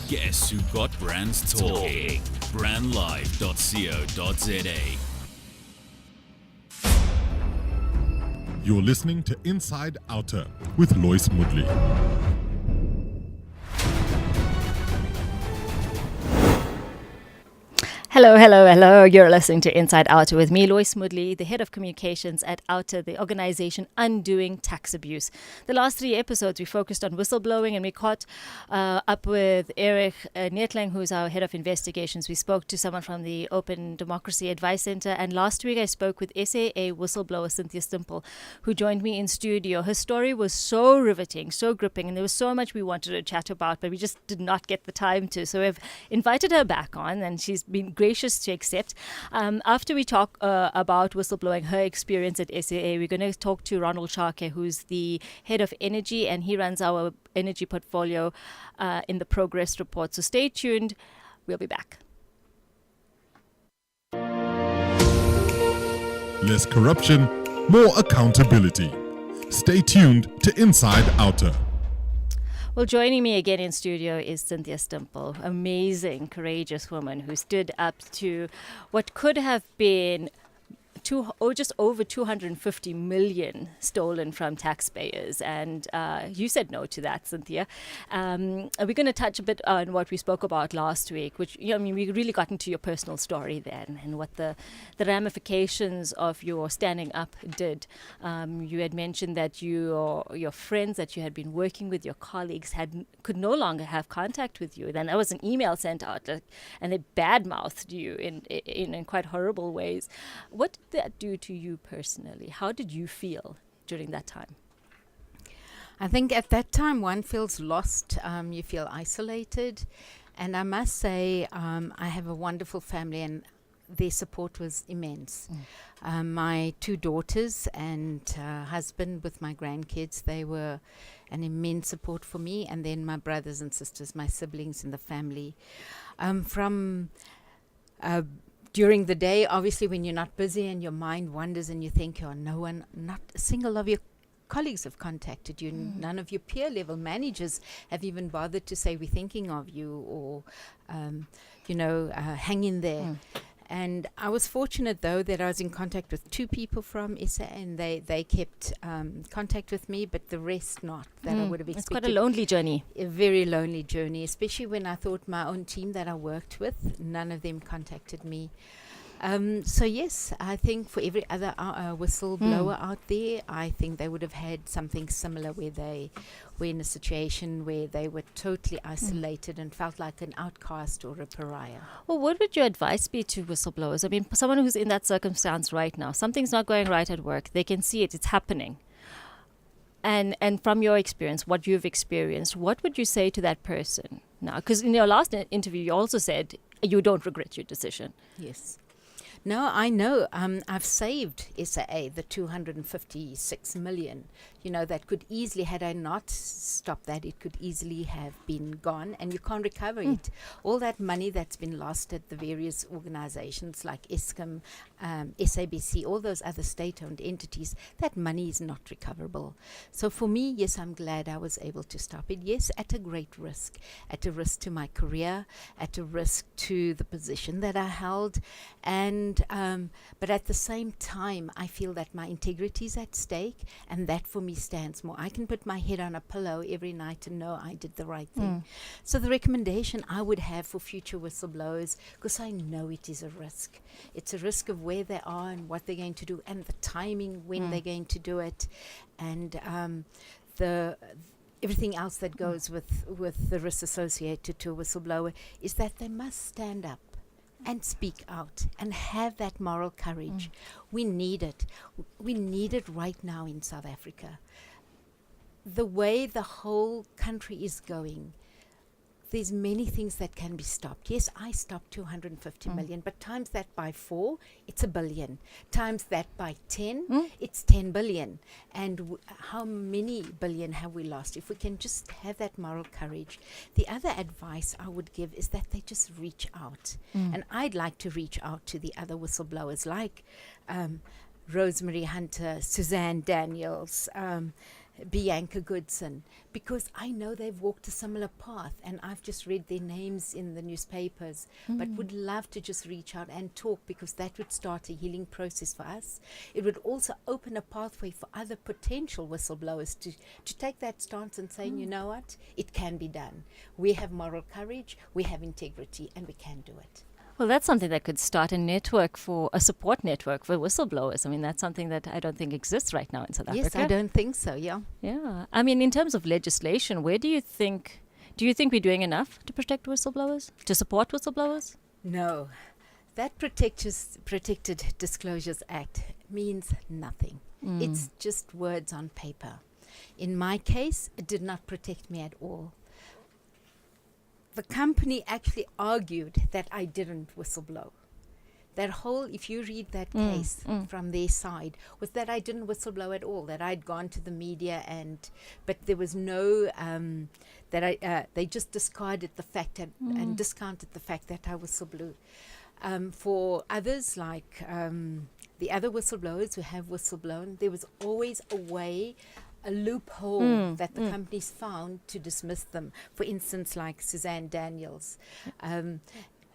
Guess who got brands talking? Brandlive.co.za. You're listening to Inside Outa with Lois Mudley. Hello. You're listening to Inside Outa with me, Lois Mudley, the head of communications at Outa, the organization undoing tax abuse. The last 3 episodes, we focused on whistleblowing, and we caught up with Eric Neetling, who's our head of investigations. We spoke to someone from the Open Democracy Advice Center, and last week I spoke with SAA whistleblower Cynthia Stimpel, who joined me in studio. Her story was so riveting, so gripping, and there was so much we wanted to chat about, but we just did not get the time to. So we've invited her back on, and she's been gracious to accept. After we talk about whistleblowing, her experience at SAA, we're going to talk to Ronald Chauke, who's the head of energy, and he runs our energy portfolio in the progress report. So stay tuned. We'll be back. Less corruption, more accountability. Stay tuned to Inside Outa. Well, joining me again in studio is Cynthia Stimpel, amazing, courageous woman who stood up to what could have been just over 250 million stolen from taxpayers. And you said no to that, Cynthia. We're going to touch a bit on what we spoke about last week, which, we really got into your personal story then and what the ramifications of your standing up did. You had mentioned that your friends that you had been working with, your colleagues, could no longer have contact with you. Then there was an email sent out, and they badmouthed you in quite horrible ways. What did that do to you personally? How did you feel during that time? I think at that time one feels lost. You feel isolated. And I must say I have a wonderful family, and their support was immense. My 2 daughters and husband with my grandkids, they were an immense support for me. And then my brothers and sisters, my siblings in the family. During the day, obviously, when you're not busy and your mind wanders and you think, not a single of your colleagues have contacted you. None of your peer level managers have even bothered to say, we're thinking of you, or, hang in there. And I was fortunate, though, that I was in contact with 2 people from SA, and they kept contact with me, but the rest not, that I would have expected. It's quite a lonely journey. A very lonely journey, especially when I thought my own team that I worked with, none of them contacted me. So yes, I think for every other whistleblower out there, I think they would have had something similar where they were in a situation where they were totally isolated and felt like an outcast or a pariah. Well, what would your advice be to whistleblowers? I mean, someone who's in that circumstance right now, something's not going right at work, they can see it's happening. And from your experience, what you've experienced, what would you say to that person now? Because in your last interview, you also said you don't regret your decision. Yes. No, I know. I've saved SAA the 256 million. That could easily, had I not stopped that, it could easily have been gone, and you can't recover it. All that money that's been lost at the various organizations like Eskom, SABC, all those other state-owned entities, that money is not recoverable. So for me, yes, I'm glad I was able to stop it. Yes, at a great risk. At a risk to my career, at a risk to the position that I held, but at the same time, I feel that my integrity is at stake, and that for me stands more. I can put my head on a pillow every night and know I did the right thing. So the recommendation I would have for future whistleblowers, because I know it is a risk. It's a risk of where they are and what they're going to do, and the timing when they're going to do it, and everything else that goes with the risk associated to a whistleblower, is that they must stand up and speak out and have that moral courage. We need it. We need it right now in South Africa. The way the whole country is going, there's many things that can be stopped. Yes, I stopped 250 million, but times that by 4, it's 1 billion. Times that by 10, it's 10 billion. And how many billion have we lost? If we can just have that moral courage. The other advice I would give is that they just reach out. And I'd like to reach out to the other whistleblowers like Rosemary Hunter, Suzanne Daniels, Bianca Goodson, because I know they've walked a similar path, and I've just read their names in the newspapers, but would love to just reach out and talk, because that would start a healing process for us. It would also open a pathway for other potential whistleblowers to take that stance and say, you know what, it can be done. We have moral courage, we have integrity, and we can do it. Well, that's something that could start a support network for whistleblowers. I mean, that's something that I don't think exists right now in South Africa. Yes, I don't think so, yeah. Yeah. I mean, in terms of legislation, where do you think we're doing enough to protect whistleblowers, to support whistleblowers? No. That Protected Disclosures Act means nothing. It's just words on paper. In my case, it did not protect me at all. The company actually argued that I didn't whistleblow. That whole, if you read that case from their side, was that I didn't whistleblow at all, that I'd gone to the media but there was no, they just discarded the fact and discounted the fact that I whistleblew. For others, like the other whistleblowers who have whistleblown, there was always a loophole that the companies found to dismiss them. For instance, like Suzanne Daniels,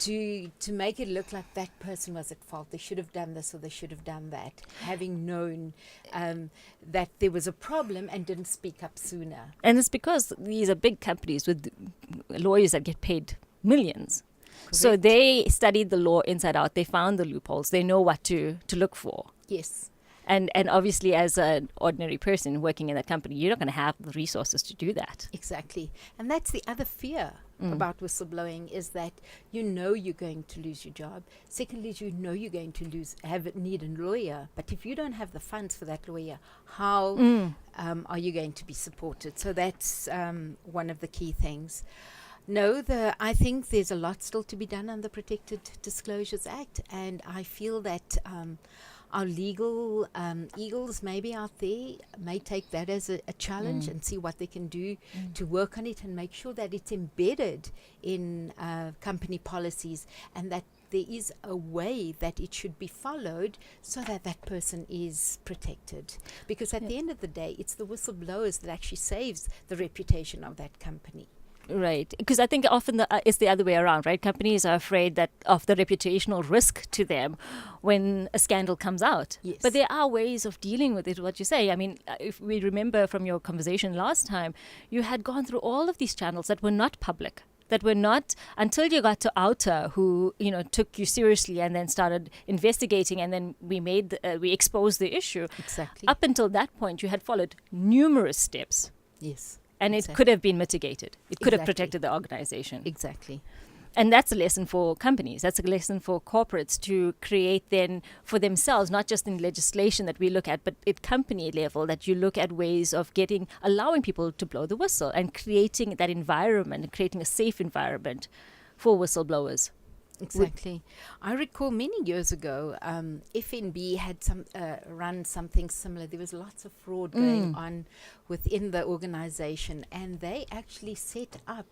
to make it look like that person was at fault. They should have done this or they should have done that, having known that there was a problem and didn't speak up sooner. And it's because these are big companies with lawyers that get paid millions. Correct. So they studied the law inside out. They found the loopholes. They know what to look for. Yes. And obviously, as an ordinary person working in that company, you're not going to have the resources to do that. Exactly. And that's the other fear about whistleblowing, is that you know you're going to lose your job. Secondly, you know you're going to need a lawyer. But if you don't have the funds for that lawyer, how are you going to be supported? So that's one of the key things. No, I think there's a lot still to be done on the Protected Disclosures Act, and I feel that our legal eagles maybe out there may take that as a challenge and see what they can do to work on it and make sure that it's embedded in company policies, and that there is a way that it should be followed so that that person is protected. Because at the end of the day, it's the whistleblowers that actually saves the reputation of that company. Right, because I think often it's the other way around, right? Companies are afraid of the reputational risk to them when a scandal comes out. Yes. But there are ways of dealing with it, what you say. I mean, if we remember from your conversation last time, you had gone through all of these channels that were not public, that were not, until you got to Outa, who, took you seriously and then started investigating, and then we exposed the issue. Exactly. Up until that point, you had followed numerous steps. Yes. And exactly. It could have been mitigated. It could have Exactly. protected the organization. Exactly. And that's a lesson for companies. That's a lesson for corporates to create then for themselves, not just in legislation that we look at, but at company level, that you look at ways of allowing people to blow the whistle and creating that environment, creating a safe environment for whistleblowers. Exactly. I recall many years ago, FNB had run something similar. There was lots of fraud going on within the organization, and they actually set up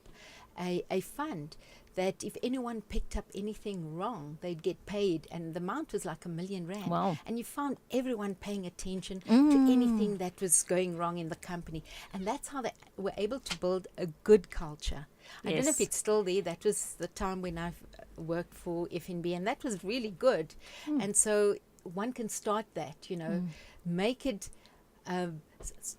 a fund that if anyone picked up anything wrong, they'd get paid, and the amount was like R1 million. Wow. And you found everyone paying attention to anything that was going wrong in the company, and that's how they were able to build a good culture. I don't know if it's still there. That was the time when I've worked for FNB, and that was really good. And so one can start that, make it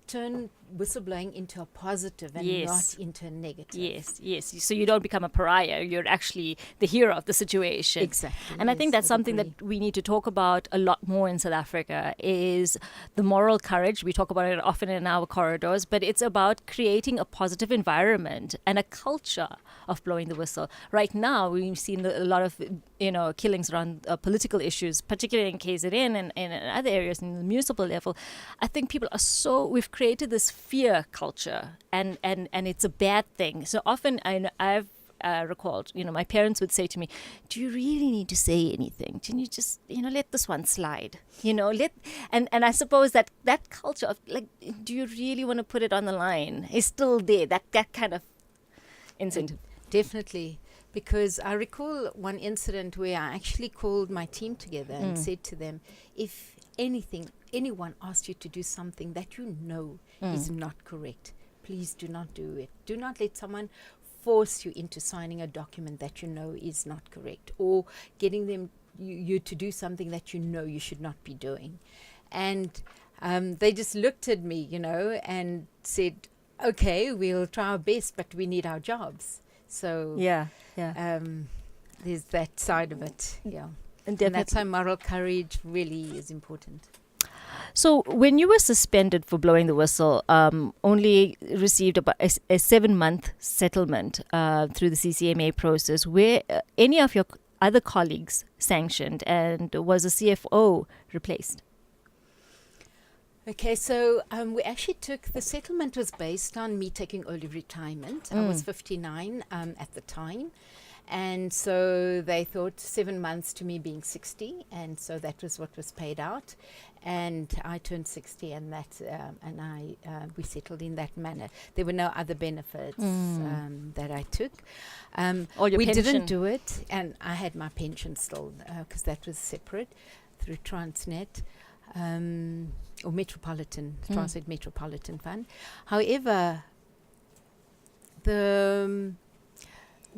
turn whistleblowing into a positive and not into a negative. Yes. So you don't become a pariah. You're actually the hero of the situation. Exactly. And I think that's something that we need to talk about a lot more in South Africa, is the moral courage. We talk about it often in our corridors, but it's about creating a positive environment and a culture of blowing the whistle. Right now, we've seen a lot of killings around political issues, particularly in KZN and in other areas in the municipal level. I think people are we've created this fear culture, and it's a bad thing. So often I've recalled, my parents would say to me, do you really need to say anything? Can you just, let this one slide? And I suppose that culture of, like, do you really want to put it on the line is still there, that kind of incentive. Definitely. Because I recall one incident where I actually called my team together and said to them, if anything, anyone asks you to do something that you know is not correct, please do not do it. Do not let someone force you into signing a document that you know is not correct, or getting them you to do something that you know you should not be doing. And they just looked at me, and said, okay, we'll try our best, but we need our jobs. So there's that side of it. Yeah. And that's why moral courage really is important. So when you were suspended for blowing the whistle, only received about a 7-month settlement through the CCMA process, where any of your other colleagues sanctioned, and was a CFO replaced? Okay, so we actually the settlement was based on me taking early retirement. I was 59 at the time. And so they thought 7 months to me being 60, and so that was what was paid out. And I turned 60, and we settled in that manner. There were no other benefits that I took. We didn't do it, and I had my pension still because that was separate through Transnet. Or Metropolitan, Transnet Metropolitan Fund. However,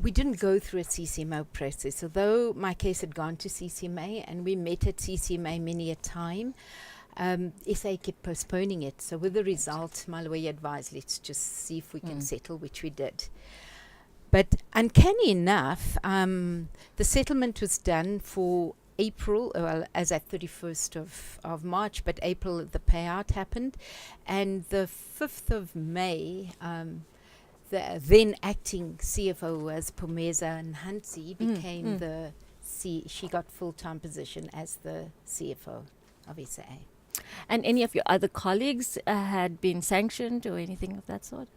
we didn't go through a CCMA process, although my case had gone to CCMA, and we met at CCMA many a time. SA kept postponing it. So with the result, my lawyer advised, let's just see if we can settle, which we did. But uncanny enough, the settlement was done for April, well, as at 31st of March, but April the payout happened. And the 5th of May, the then acting CFO was Pumeza Nhansi, became she got full-time position as the CFO of SA. And any of your other colleagues had been sanctioned or anything of that sort?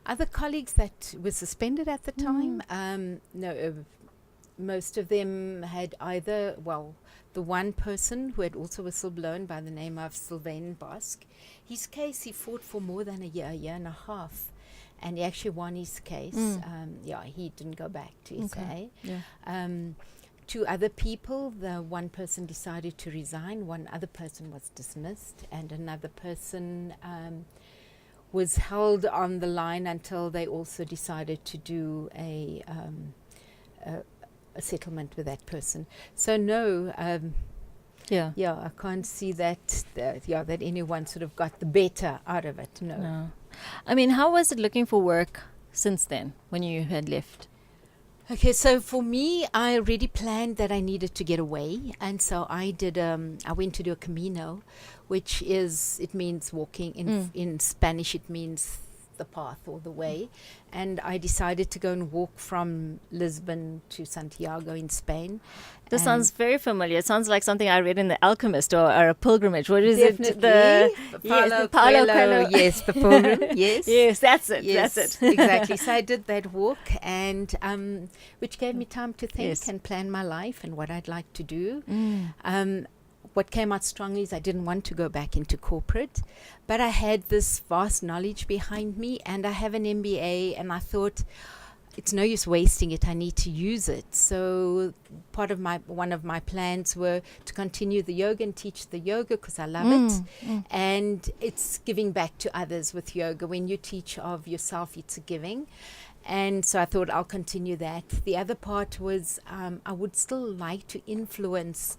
Other colleagues that were suspended at the time? No, most of them had either, the one person who had also whistleblown by the name of Sylvain Bosque, his case he fought for more than a year and a half. And he actually won his case. He didn't go back to SA. Yeah. 2 other people, the one person decided to resign, one other person was dismissed, and another person was held on the line until they also decided to do a settlement with that person. So no, I can't see that anyone sort of got the better out of it. No. I mean, how was it looking for work since then, when you had left? Okay, so for me, I already planned that I needed to get away, and so I did. I went to do a Camino, which it means walking. In Spanish, it means the path or the way. And I decided to go and walk from Lisbon to Santiago in Spain. This sounds very familiar. It sounds like something I read in The Alchemist or a pilgrimage. What is it? Paulo Coelho. Yes, the pilgrim. Yes. Yes, that's it. Yes, that's it. Exactly. So I did that walk, and which gave me time to think and plan my life and what I'd like to do. What came out strongly is I didn't want to go back into corporate, but I had this vast knowledge behind me, and I have an MBA, and I thought it's no use wasting it. I need to use it. So one of my plans were to continue the yoga and teach the yoga because I love it. And it's giving back to others with yoga. When you teach of yourself, it's a giving. And so I thought I'll continue that. The other part was I would still like to influence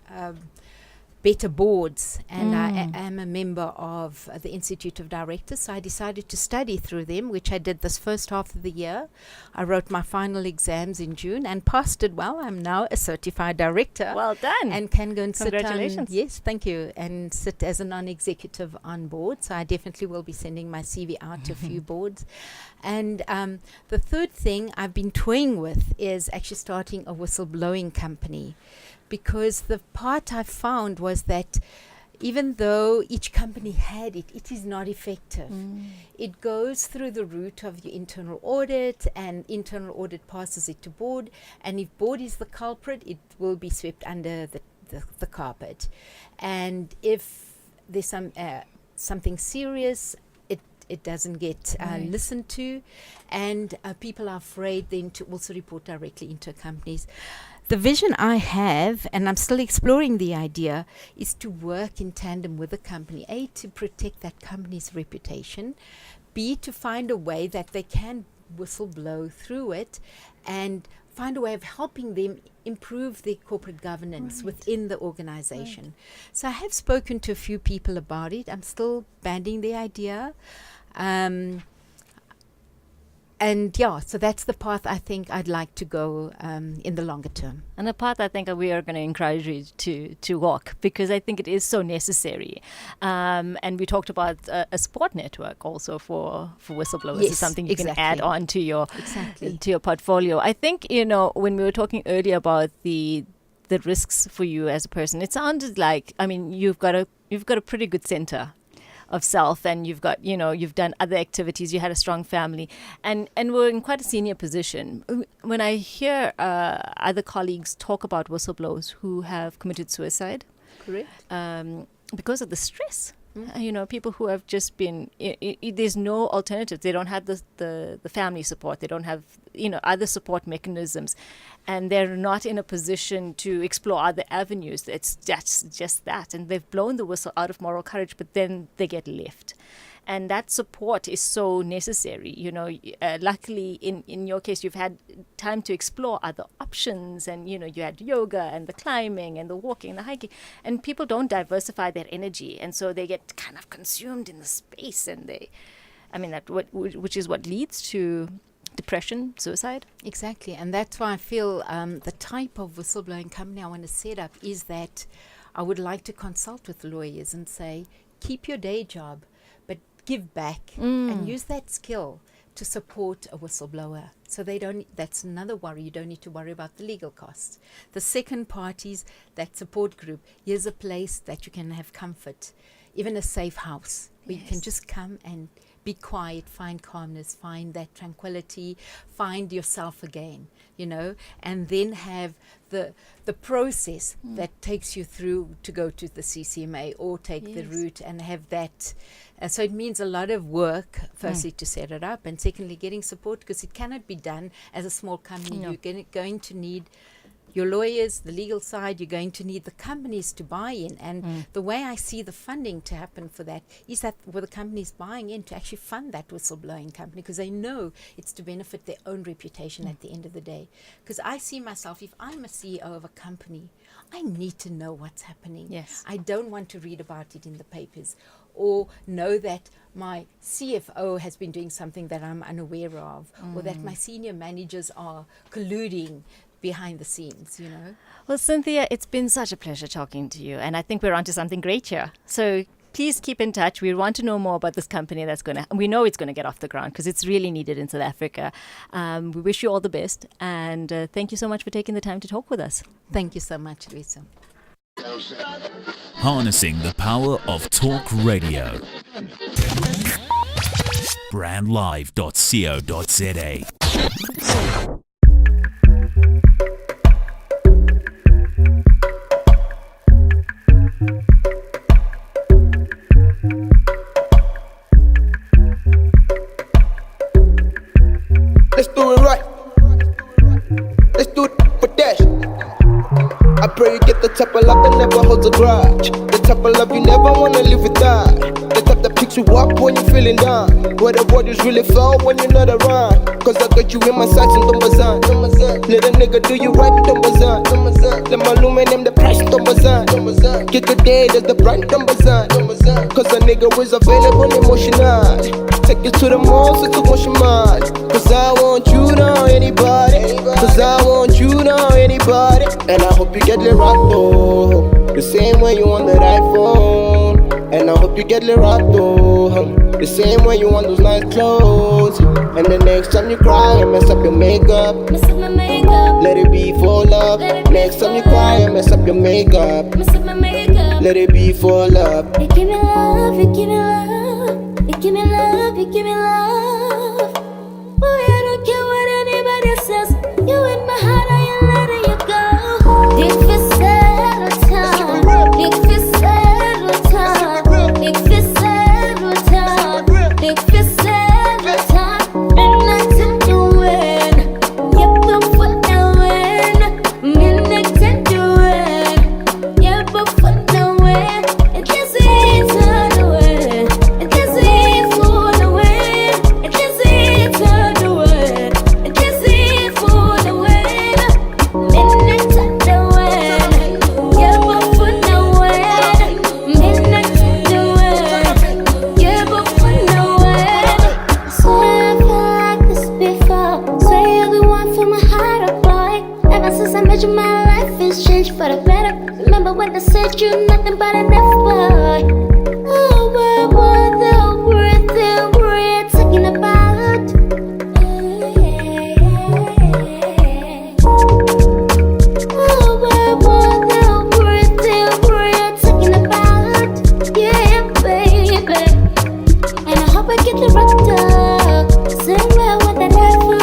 better boards, and I am a member of the Institute of Directors, so I decided to study through them, which I did this first half of the year. I wrote my final exams in June and passed it well. I'm now a certified director. Well done. And can go and Congratulations. Yes, thank you, and sit as a non-executive on board, so I definitely will be sending my CV out to a few boards. And the third thing I've been toying with is actually starting a whistleblowing company, because the part I found was that even though each company had it, it is not effective. It goes through the route of your internal audit, and internal audit passes it to board, and if board is the culprit, it will be swept under the carpet. And if there's something serious, it doesn't get listened to, and people are afraid then to also report directly into companies. The vision I have, and I'm still exploring the idea, is to work in tandem with the company. A, to protect that company's reputation. B, to find a way that they can whistleblow through it and find a way of helping them improve their corporate governance within the organization. So I have spoken to a few people about it. I'm still banding the idea. And yeah, so that's the path I think I'd like to go in the longer term. And a path I think we are going to encourage you to walk, because I think it is so necessary. And we talked about a support network also for whistleblowers. Yes, It's something you exactly. can add on to your Exactly. to your portfolio. I think, when we were talking earlier about the risks for you as a person, it sounded like, I mean, you've got a pretty good center of self, and you've got, you've done other activities, you had a strong family, and we're in quite a senior position. When I hear other colleagues talk about whistleblowers who have committed suicide, Correct. because of the stress, people who have just been, there's no alternative. They don't have the family support. They don't have, other support mechanisms, and they're not in a position to explore other avenues. That's just that. And they've blown the whistle out of moral courage, but then they get left. And that support is so necessary. Luckily, in your case, you've had time to explore other options, and you had yoga and the climbing and the walking and the hiking. And people don't diversify their energy, and so they get kind of consumed in the space, and which is what leads to depression, suicide. Exactly, and that's why I feel the type of whistleblowing company I want to set up is that I would like to consult with lawyers and say, keep your day job, but give back and use that skill to support a whistleblower. So that's another worry. You don't need to worry about the legal costs. The second part is that support group. Here's a place that you can have comfort, even a safe house where you can just come and be quiet, find calmness, find that tranquility, find yourself again, and then have the process that takes you through to go to the CCMA or take the route and have that. So it means a lot of work, firstly, to set it up, and secondly, getting support, because it cannot be done as a small company. No. You're going to need your lawyers, the legal side, you're going to need the companies to buy in. And the way I see the funding to happen for that is that with the companies buying in to actually fund that whistleblowing company, because they know it's to benefit their own reputation at the end of the day. Because I see myself, if I'm a CEO of a company, I need to know what's happening. Yes. I don't want to read about it in the papers or know that my CFO has been doing something that I'm unaware of, or that my senior managers are colluding behind the scenes, Well, Cynthia, it's been such a pleasure talking to you, and I think we're onto something great here. So please keep in touch. We want to know more about this company we know it's going to get off the ground, because it's really needed in South Africa. We wish you all the best, and thank you so much for taking the time to talk with us. Thank you so much, Lisa. Harnessing the power of talk radio. brandlive.co.za. Let's do it right. Let's do it for dash. I pray you get the type of love that never holds a grudge. The type of love you never wanna live without. The type that picks you up when you're feeling down. Where the waters really flow when you're not around. Cause I got you in my sights and Dombazan. Let a nigga do you right in Dombazan. Let my lumen name the price Dombazan. Get the day that's the bright Dombazan. Cause a nigga is available emotional. Take you to the mall so to wash your mind. Cause I want you now anybody. Cause I want you now anybody. And I hope you get the rato, the same way you want that iPhone. And I hope you get the rato, the same way you want those nice clothes. And the next time you cry and mess up your makeup, Mess up my makeup. let it be for love. Next time you cry and mess up your makeup, Mess up my makeup. let it be for love. You give me love, you give me love. You give me love, you give me love. Boy, I don't care what anybody says. You in my heart, I ain't letting you go. Dick for settle time. Dick for settle time. Dick for settle time. Dick for settle time. Midnight to the win. Yep, the foot now win. Midnight. get the rocked up. Same way I want that rifle.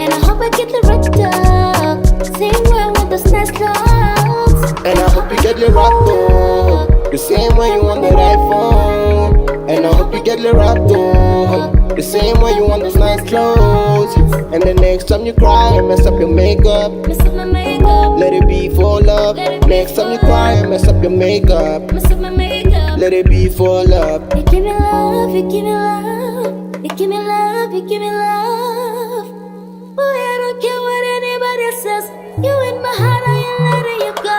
And I hope I get the rocked up. Same way I want those nice clothes. And I hope you get your rato, the same way you want that iPhone. And I hope you get your rato, the same way you want those nice clothes. And the next time you cry, mess up your makeup. Mess up my makeup. Let it be for love. Next time you cry, mess up your makeup. Mess up my makeup. Let it be for love. You give me love, you give me love. You give me love, you give me love. Boy, I don't care what anybody says. You in my heart, I ain't letting you go.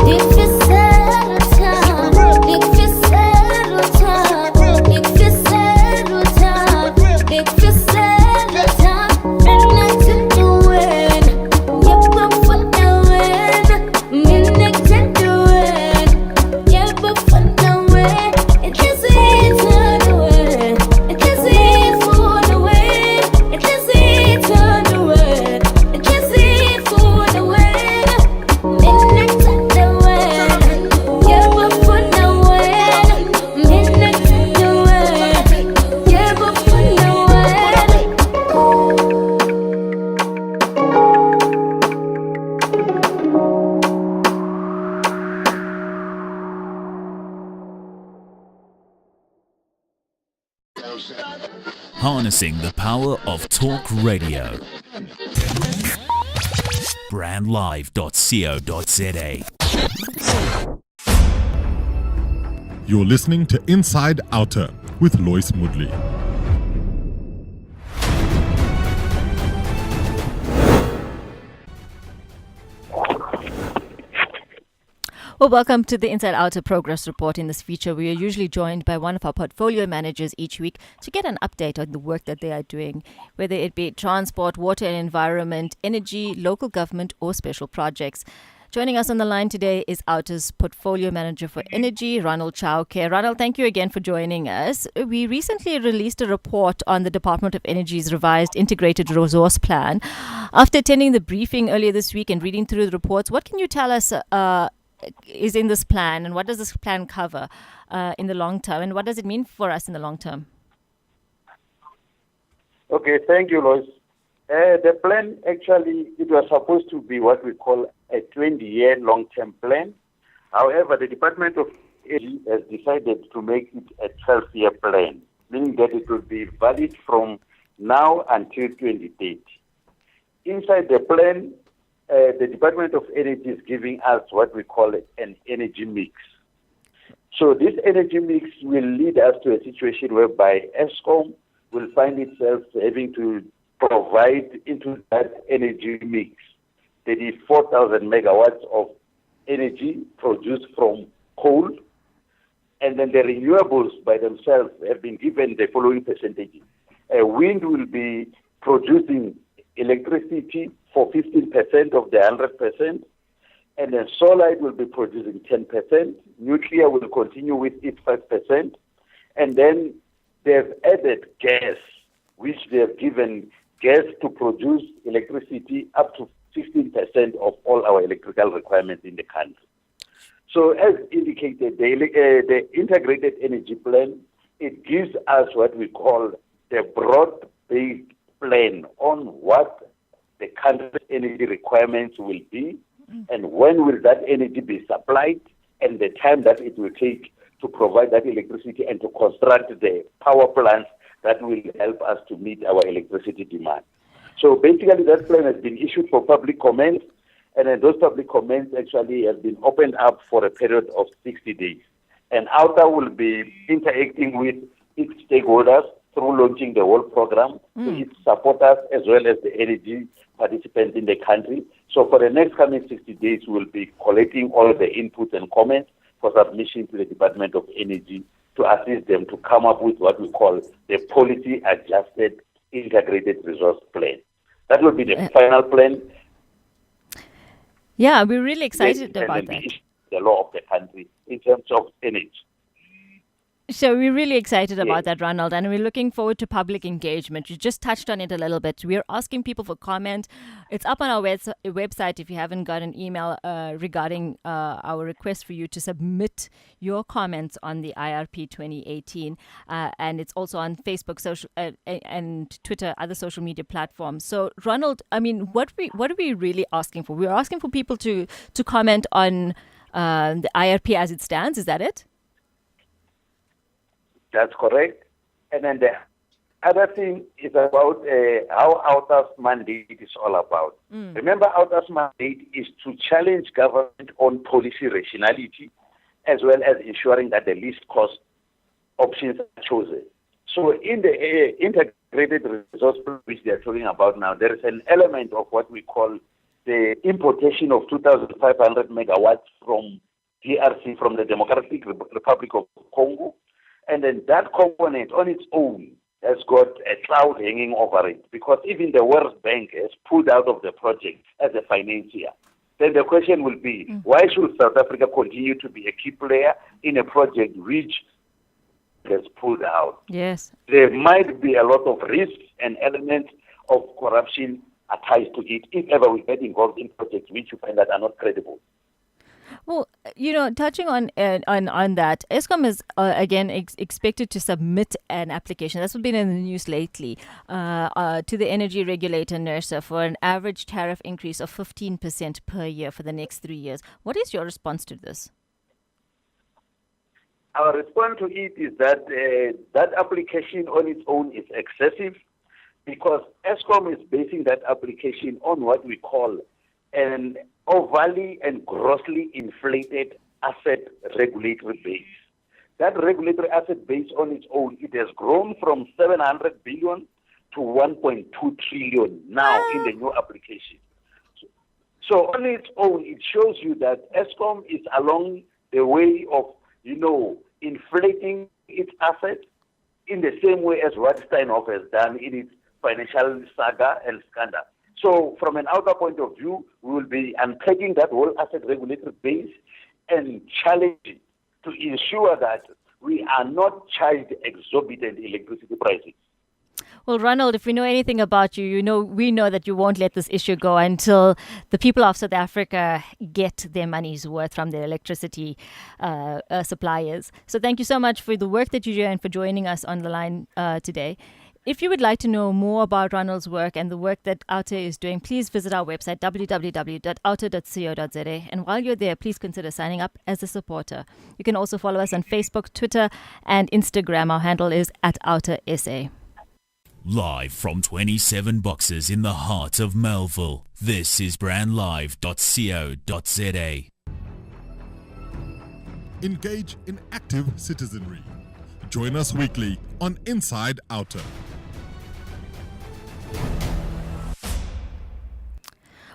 If you settle down, if you settle down, if you settle down, if you settle down, and I took the win. You go for the win. Minute to the win. You go for the win. It is easy to win. It is easy for the win. It is easy to win. It is easy for the win. Minute to the win. You go for the win. Minute to the win. You go for the win. Harnessing the power of talk radio. brandlive.co.za. You're listening to Inside Outa with Lois Mudley. Well, welcome to the Inside Outer Progress Report. In this feature, we are usually joined by one of our portfolio managers each week to get an update on the work that they are doing, whether it be transport, water and environment, energy, local government, or special projects. Joining us on the line today is Outa's portfolio manager for energy, Ronald Chauke. Ronald, thank you again for joining us. We recently released a report on the Department of Energy's revised integrated resource plan. After attending the briefing earlier this week and reading through the reports, what can you tell us is in this plan, and what does this plan cover in the long term, and what does it mean for us in the long term? Okay, thank you, Lois. The plan, actually, it was supposed to be what we call a 20-year long-term plan. However, the Department of Energy has decided to make it a 12-year plan, meaning that it will be valid from now until 2030. Inside the plan, the Department of Energy is giving us what we call an energy mix. So this energy mix will lead us to a situation whereby ESCOM will find itself having to provide into that energy mix 34,000 megawatts of energy produced from coal, and then the renewables by themselves have been given the following percentages. Wind will be producing electricity for 15% of the 100%, and then solar will be producing 10%. Nuclear will continue with its 5%, and then they've added gas, which they have given gas to produce electricity up to 15% of all our electrical requirements in the country. So as indicated, the integrated energy plan, it gives us what we call the broad-based plan on what the country's energy requirements will be, and when will that energy be supplied, and the time that it will take to provide that electricity and to construct the power plants that will help us to meet our electricity demand. So basically that plan has been issued for public comment, and then those public comments actually have been opened up for a period of 60 days. And Outa will be interacting with its stakeholders through launching the whole program to its supporters as well as the energy participants in the country. So for the next coming 60 days, we'll be collecting all the inputs and comments for submission to the Department of Energy to assist them to come up with what we call the policy-adjusted integrated resource plan. That will be the final plan. Yeah, we're really excited about that. The law of the country in terms of energy. So we're really excited about that, Ronald, and we're looking forward to public engagement. You just touched on it a little bit. We're asking people for comment. It's up on our website if you haven't got an email regarding our request for you to submit your comments on the IRP 2018. And it's also on Facebook, social and Twitter, other social media platforms. So, Ronald, I mean, what are we really asking for? We're asking for people to comment on the IRP as it stands. Is that it? That's correct. And then the other thing is about how Outa's mandate is all about. Remember, Outa's mandate is to challenge government on policy rationality as well as ensuring that the least cost options are chosen. So in the integrated resource plan which they're talking about now, there is an element of what we call the importation of 2,500 megawatts from DRC, from the Democratic Republic of Congo. And then that component on its own has got a cloud hanging over it, because even the World Bank has pulled out of the project as a financier. Then the question will be, why should South Africa continue to be a key player in a project which has pulled out? Yes. There might be a lot of risks and elements of corruption attached to it if ever we get involved in projects which you find that are not credible. Well, touching on that, Eskom is again expected to submit an application. That's been in the news lately to the energy regulator NERSA for an average tariff increase of 15% per year for the next 3 years. What is your response to this? Our response to it is that that application on its own is excessive, because Eskom is basing that application on what we call an overly and grossly inflated asset regulatory base. That regulatory asset base on its own, it has grown from 700 billion to 1.2 trillion now in the new application. So on its own, it shows you that Eskom is along the way of, inflating its assets in the same way as what Steinhoff has done in its financial saga and scandal. So from an outer point of view, we will be unpacking that whole asset regulatory base and challenging to ensure that we are not charged exorbitant electricity prices. Well, Ronald, if we know anything about you, we know that you won't let this issue go until the people of South Africa get their money's worth from their electricity suppliers. So thank you so much for the work that you do and for joining us on the line today. If you would like to know more about Ronald's work and the work that Outa is doing, please visit our website, www.outa.co.za. And while you're there, please consider signing up as a supporter. You can also follow us on Facebook, Twitter, and Instagram. Our handle is @OutaSA. Live from 27 boxes in the heart of Melville, this is brandlive.co.za. Engage in active citizenry. Join us weekly on Inside Outa.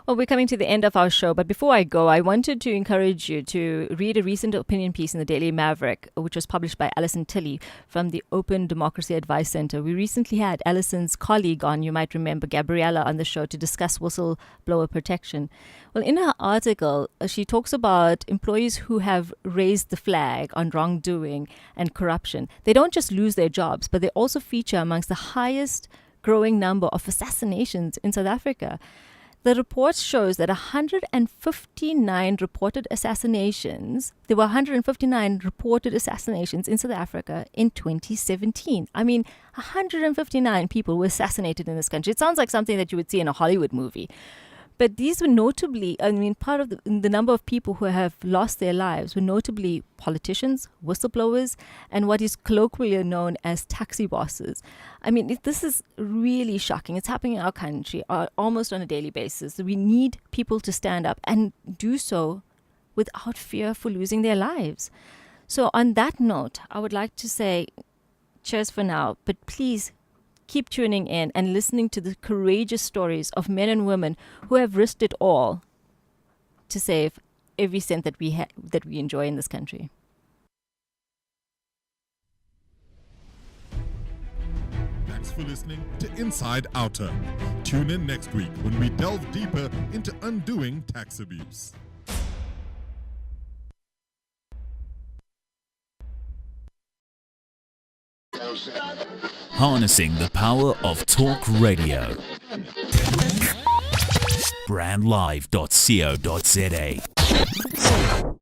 Well, we're coming to the end of our show, but before I go, I wanted to encourage you to read a recent opinion piece in the Daily Maverick, which was published by Alison Tilley from the Open Democracy Advice Center. We recently had Alison's colleague on, you might remember, Gabriella, on the show to discuss whistleblower protection. Well, in her article, she talks about employees who have raised the flag on wrongdoing and corruption. They don't just lose their jobs, but they also feature amongst the highest growing number of assassinations in South Africa. The report shows that 159 reported assassinations, there were 159 reported assassinations in South Africa in 2017. I mean, 159 people were assassinated in this country. It sounds like something that you would see in a Hollywood movie. But these were notably, part of the number of people who have lost their lives were notably politicians, whistleblowers, and what is colloquially known as taxi bosses. This is really shocking. It's happening in our country almost on a daily basis. We need people to stand up and do so without fear for losing their lives. So on that note, I would like to say cheers for now, but please keep tuning in and listening to the courageous stories of men and women who have risked it all to save every cent that we enjoy in this country. Thanks for listening to Inside Outa. Tune in next week when we delve deeper into undoing tax abuse. Harnessing the power of talk radio. Brandlive.co.za